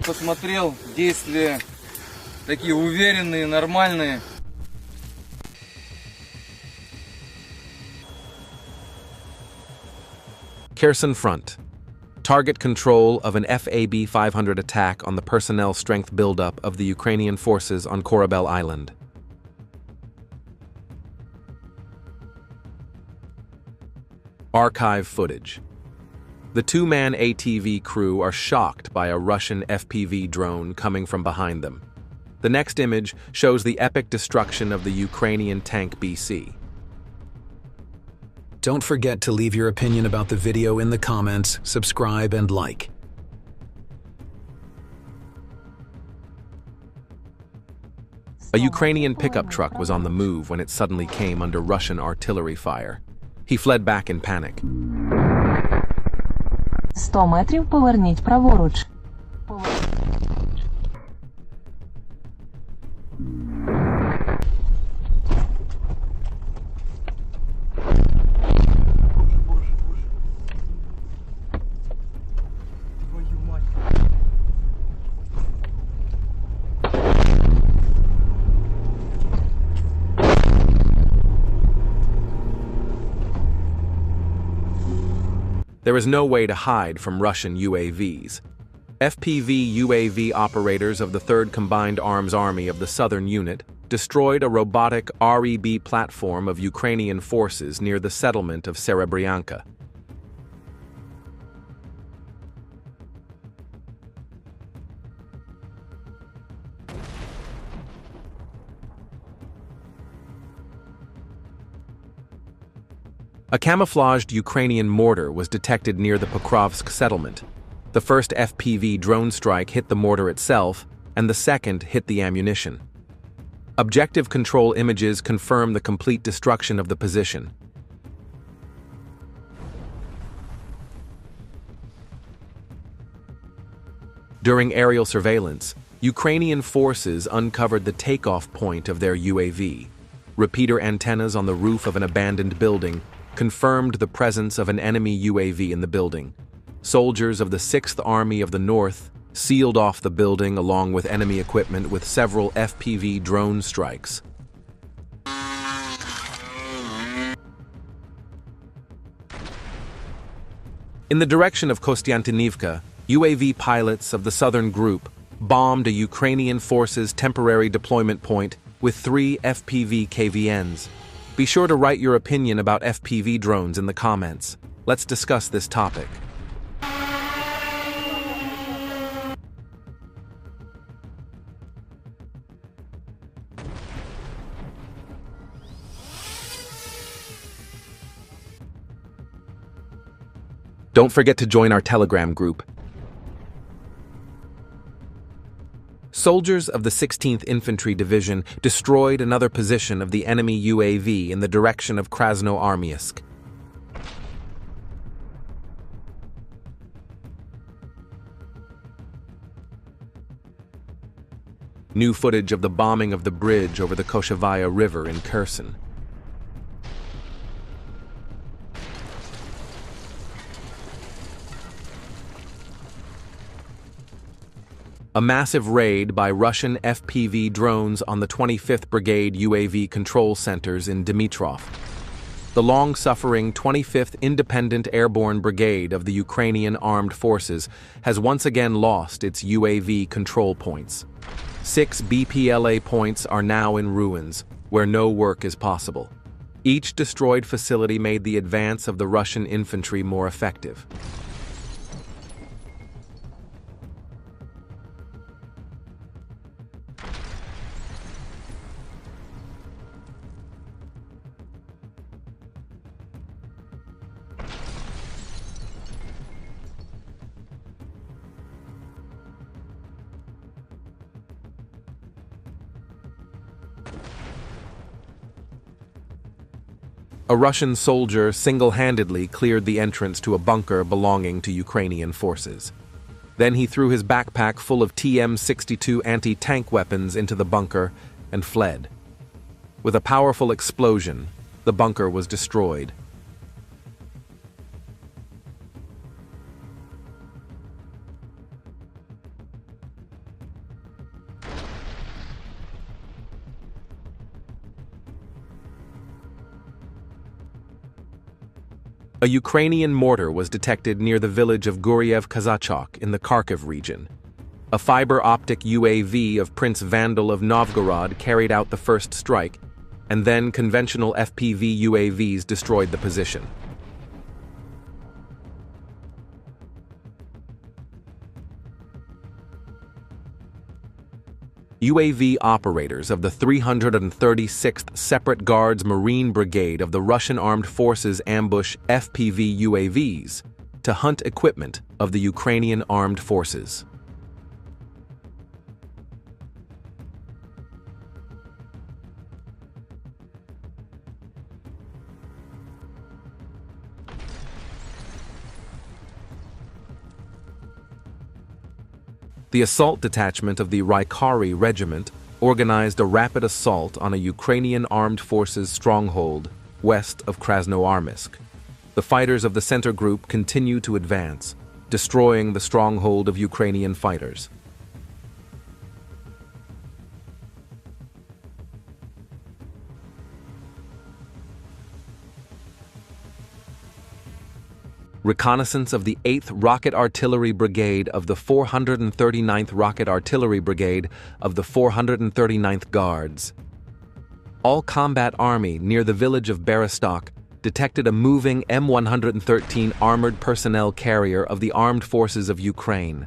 Посмотрел действия такие уверенные, нормальные. Kherson Front. Target control of an FAB-500 attack on the personnel strength buildup of the Ukrainian forces on Korabel Island. Archive footage. The two-man ATV crew are shocked by a Russian FPV drone coming from behind them. The next image shows the epic destruction of the Ukrainian tank BC. Don't forget to leave your opinion about the video in the comments, subscribe, and like. A Ukrainian pickup truck was on the move when it suddenly came under Russian artillery fire. He fled back in panic. 100 метрів поверніть праворуч. There is no way to hide from Russian UAVs. FPV UAV operators of the 3rd Combined Arms Army of the Southern Unit destroyed a robotic REB platform of Ukrainian forces near the settlement of Serebryanka. A camouflaged Ukrainian mortar was detected near the Pokrovsk settlement. The first FPV drone strike hit the mortar itself, and the second hit the ammunition. Objective control images confirm the complete destruction of the position. During aerial surveillance, Ukrainian forces uncovered the takeoff point of their UAV. Repeater antennas on the roof of an abandoned building confirmed the presence of an enemy UAV in the building. Soldiers of the 6th Army of the North sealed off the building along with enemy equipment with several FPV drone strikes. In the direction of Kostiantynivka, UAV pilots of the Southern Group bombed a Ukrainian forces' temporary deployment point with 3 FPV KVNs. Be sure to write your opinion about FPV drones in the comments. Let's discuss this topic. Don't forget to join our Telegram group. Soldiers of the 16th Infantry Division destroyed another position of the enemy UAV in the direction of Krasnoarmysk. New footage of the bombing of the bridge over the Koshevaya River in Kherson. A massive raid by Russian FPV drones on the 25th Brigade UAV control centers in Dmitrov. The long-suffering 25th Independent Airborne Brigade of the Ukrainian Armed Forces has once again lost its UAV control points. 6 BPLA points are now in ruins, where no work is possible. Each destroyed facility made the advance of the Russian infantry more effective. A Russian soldier single-handedly cleared the entrance to a bunker belonging to Ukrainian forces. Then he threw his backpack full of TM-62 anti-tank weapons into the bunker and fled. With a powerful explosion, the bunker was destroyed. A Ukrainian mortar was detected near the village of Guryev-Kazachok in the Kharkiv region. A fiber-optic UAV of Prince Vandal of Novgorod carried out the first strike, and then conventional FPV UAVs destroyed the position. UAV operators of the 336th Separate Guards Marine Brigade of the Russian Armed Forces ambush FPV UAVs to hunt equipment of the Ukrainian Armed Forces. The assault detachment of the Raikari Regiment organized a rapid assault on a Ukrainian armed forces stronghold west of Krasnoarmysk. The fighters of the center group continue to advance, destroying the stronghold of Ukrainian fighters. Reconnaissance of the 8th Rocket Artillery Brigade of the 439th Rocket Artillery Brigade of the 439th Guards. All-Combat Army near the village of Berostok detected a moving M113 armored personnel carrier of the Armed Forces of Ukraine.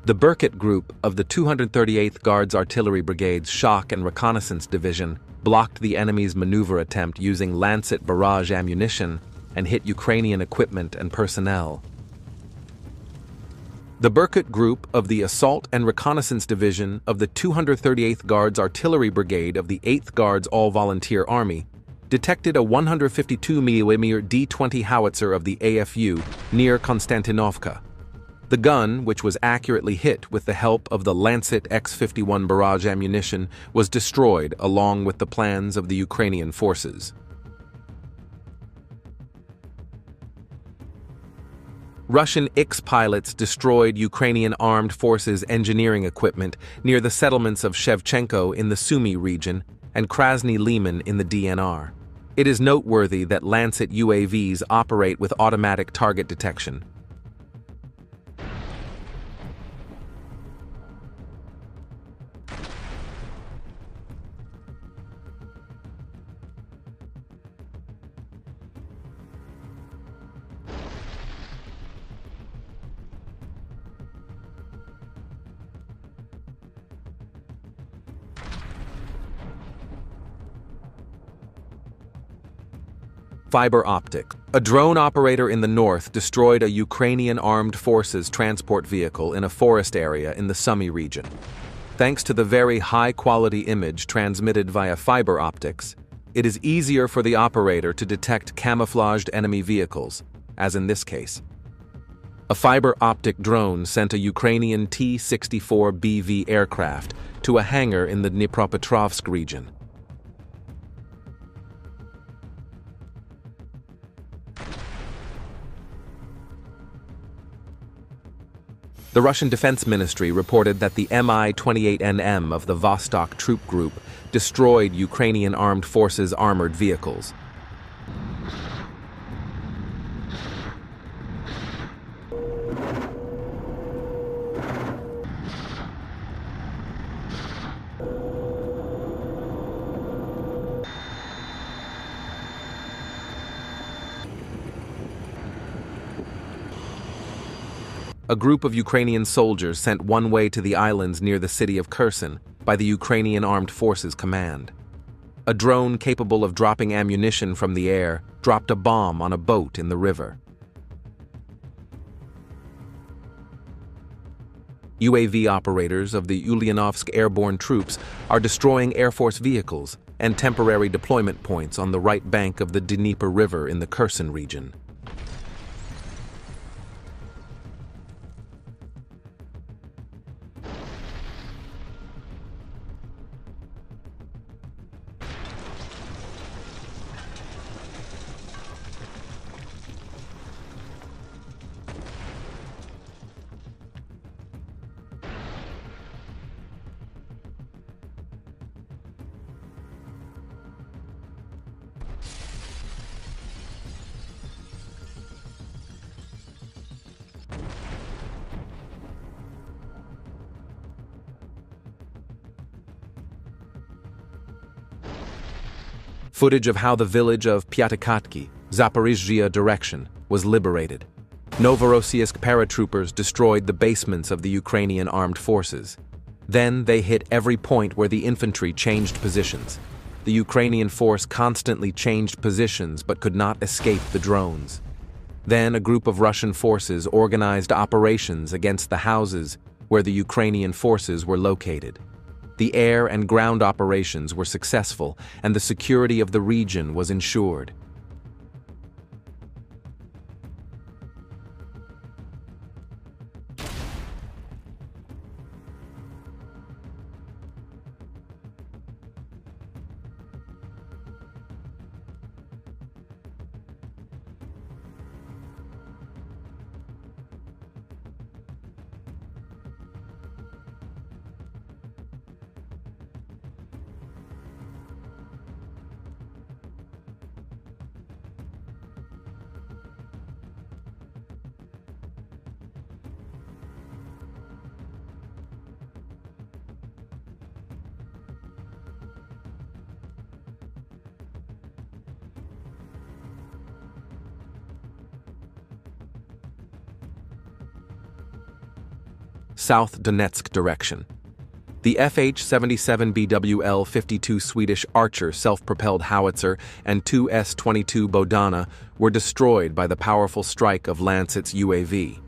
The Berkut Group of the 238th Guards Artillery Brigade's Shock and Reconnaissance Division blocked the enemy's maneuver attempt using Lancet barrage ammunition and hit Ukrainian equipment and personnel. The Berkut Group of the Assault and Reconnaissance Division of the 238th Guards Artillery Brigade of the 8th Guards All-Volunteer Army detected a 152mm D20 howitzer of the AFU near Konstantinovka. The gun, which was accurately hit with the help of the Lancet X-51 barrage ammunition, was destroyed along with the plans of the Ukrainian forces. Russian X pilots destroyed Ukrainian armed forces engineering equipment near the settlements of Shevchenko in the Sumy region and Krasny Liman in the DNR. It is noteworthy that Lancet UAVs operate with automatic target detection. Fiber optic. A drone operator in the north destroyed a Ukrainian armed forces transport vehicle in a forest area in the Sumy region. Thanks to the very high-quality image transmitted via fiber optics, it is easier for the operator to detect camouflaged enemy vehicles, as in this case. A fiber optic drone sent a Ukrainian T-64BV aircraft to a hangar in the Dnipropetrovsk region. The Russian Defense Ministry reported that the Mi-28NM of the Vostok troop group destroyed Ukrainian armed forces armored vehicles. A group of Ukrainian soldiers sent one way to the islands near the city of Kherson by the Ukrainian Armed Forces Command. A drone capable of dropping ammunition from the air dropped a bomb on a boat in the river. UAV operators of the Ulyanovsk airborne troops are destroying Air Force vehicles and temporary deployment points on the right bank of the Dnieper River in the Kherson region. Footage of how the village of Piatakatki, Zaporizhzhia direction, was liberated. Novorossiysk paratroopers destroyed the basements of the Ukrainian armed forces. Then they hit every point where the infantry changed positions. The Ukrainian force constantly changed positions but could not escape the drones. Then a group of Russian forces organized operations against the houses where the Ukrainian forces were located. The air and ground operations were successful, and the security of the region was ensured. South Donetsk direction. The FH-77BWL-52 Swedish Archer self-propelled howitzer and two S-22 Bodana were destroyed by the powerful strike of Lancet's UAV.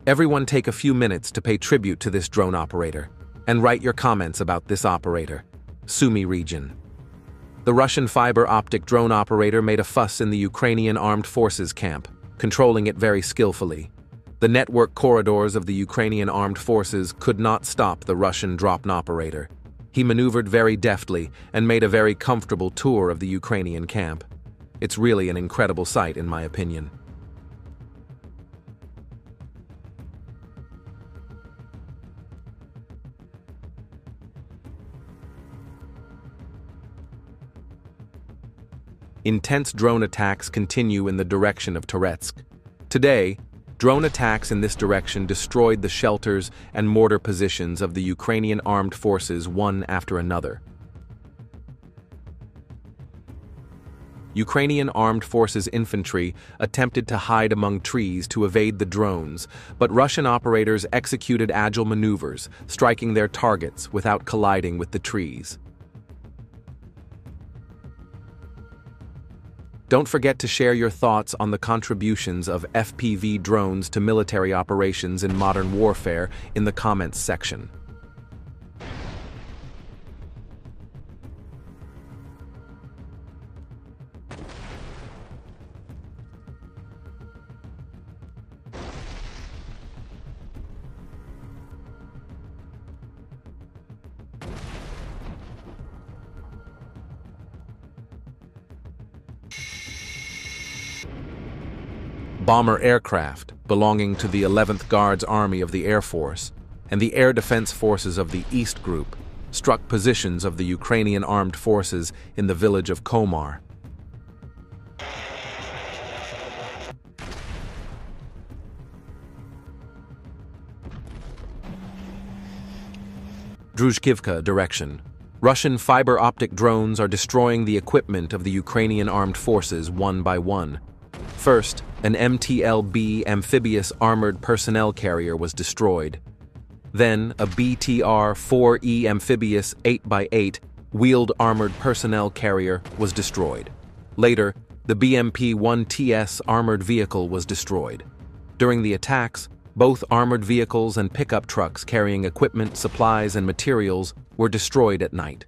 Everyone take a few minutes to pay tribute to this drone operator, and write your comments about this operator. Sumy region. The Russian fiber optic drone operator made a fuss in the Ukrainian armed forces camp, controlling it very skillfully. The network corridors of the Ukrainian armed forces could not stop the Russian drone operator. He maneuvered very deftly and made a very comfortable tour of the Ukrainian camp. It's really an incredible sight, in my opinion. Intense drone attacks continue in the direction of Toretsk. Today, drone attacks in this direction destroyed the shelters and mortar positions of the Ukrainian armed forces one after another. Ukrainian armed forces infantry attempted to hide among trees to evade the drones, but Russian operators executed agile maneuvers, striking their targets without colliding with the trees. Don't forget to share your thoughts on the contributions of FPV drones to military operations in modern warfare in the comments section. Bomber aircraft belonging to the 11th Guards Army of the Air Force and the Air Defense Forces of the East Group struck positions of the Ukrainian armed forces in the village of Komar. Druzhkivka direction. Russian fiber optic drones are destroying the equipment of the Ukrainian armed forces one by one. First, an MTL-B amphibious armored personnel carrier was destroyed. Then, a BTR-4E amphibious 8x8 wheeled armored personnel carrier was destroyed. Later, the BMP-1TS armored vehicle was destroyed. During the attacks, both armored vehicles and pickup trucks carrying equipment, supplies, and materials were destroyed at night.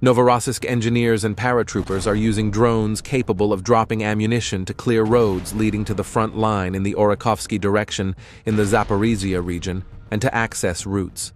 Novorossiysk engineers and paratroopers are using drones capable of dropping ammunition to clear roads leading to the front line in the Orakhovsky direction in the Zaporizhia region and to access routes.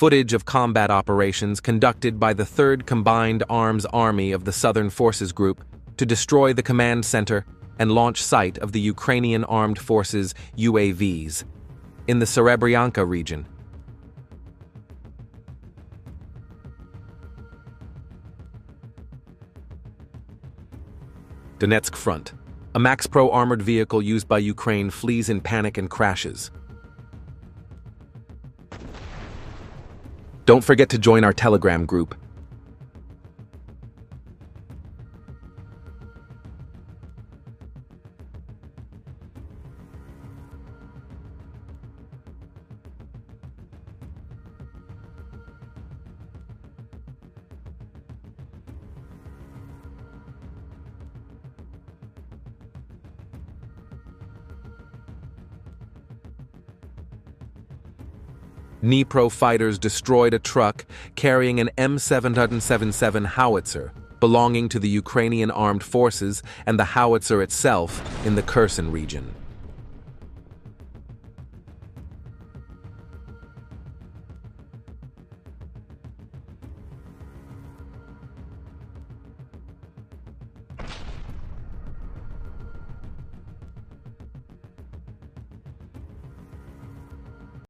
Footage of combat operations conducted by the 3rd Combined Arms Army of the Southern Forces Group to destroy the command center and launch site of the Ukrainian Armed Forces UAVs in the Serebryanka region. Donetsk front. A Max Pro armored vehicle used by Ukraine flees in panic and crashes. Don't forget to join our Telegram group. Dnipro fighters destroyed a truck carrying an M777 howitzer belonging to the Ukrainian Armed Forces and the howitzer itself in the Kherson region.